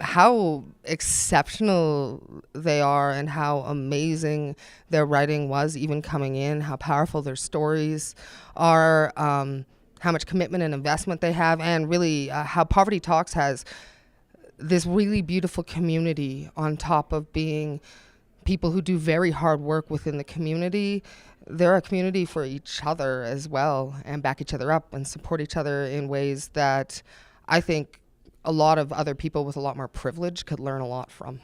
How exceptional they are and how amazing their writing was even coming in, how powerful their stories are, how much commitment and investment they have, and really how Poverty Talks has this really beautiful community on top of being people who do very hard work within the community. They're a community for each other as well, and back each other up and support each other in ways that I think a lot of other people with a lot more privilege could learn a lot from.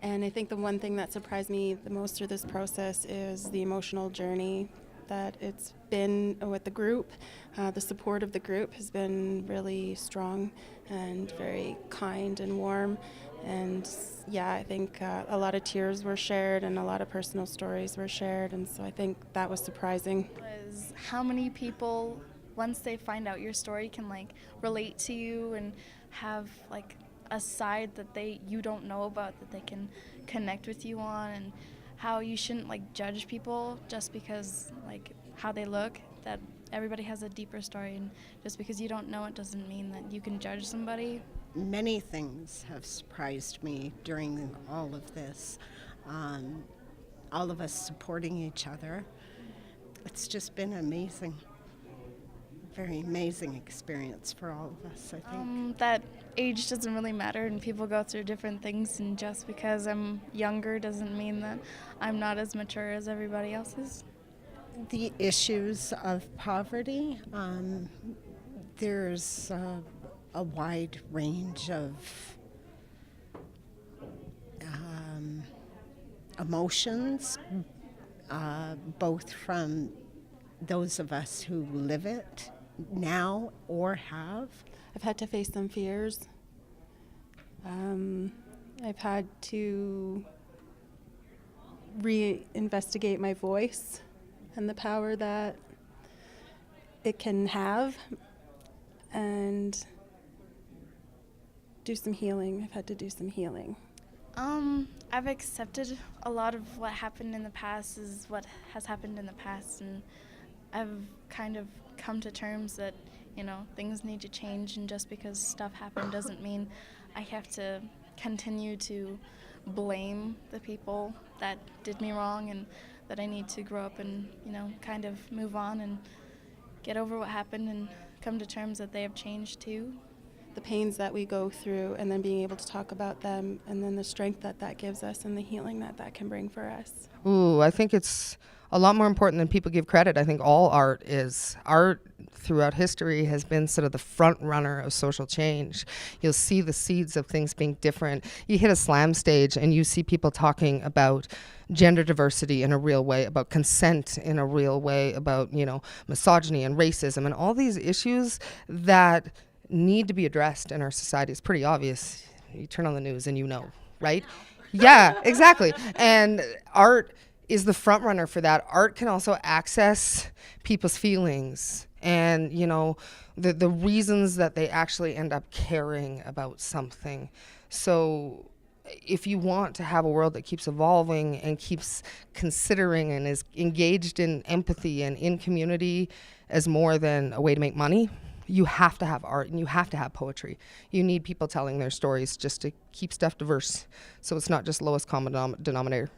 And I think the one thing that surprised me the most through this process is the emotional journey that it's been with the group. The support of the group has been really strong and very kind and warm. And yeah, I think a lot of tears were shared and a lot of personal stories were shared. And so I think that was surprising. Was how many people, once they find out your story, can like relate to you and have like a side that you don't know about that they can connect with you on, and how you shouldn't like judge people just because like how they look, that everybody has a deeper story, and just because you don't know it doesn't mean that you can judge somebody. Many things have surprised me during all of this. All of us supporting each other. It's just been amazing. Very amazing experience for all of us, I think. That age doesn't really matter, and people go through different things, and just because I'm younger doesn't mean that I'm not as mature as everybody else is. The issues of poverty, there's a wide range of emotions, both from those of us who live it now or have. I've had to face some fears. I've had to reinvestigate my voice and the power that it can have, and do some healing. I've had to do some healing. I've accepted a lot of what happened in the past is what has happened in the past, and I've kind of come to terms that, you know, things need to change, and just because stuff happened doesn't mean I have to continue to blame the people that did me wrong, and that I need to grow up and, you know, kind of move on and get over what happened and come to terms that they have changed too. The pains that we go through, and then being able to talk about them, and then the strength that that gives us and the healing that that can bring for us. Ooh, I think it's a lot more important than people give credit. I think all art is. Art throughout history has been sort of the front runner of social change. You'll see the seeds of things being different. You hit a slam stage and you see people talking about gender diversity in a real way, about consent in a real way, about, you know, misogyny and racism and all these issues that need to be addressed in our society. It's pretty obvious. You turn on the news and you know, right? Yeah, exactly. And art is the front runner for that. Art can also access people's feelings and, you know, the reasons that they actually end up caring about something. So if you want to have a world that keeps evolving and keeps considering and is engaged in empathy and in community as more than a way to make money, you have to have art and you have to have poetry. You need people telling their stories just to keep stuff diverse, so it's not just lowest common denominator.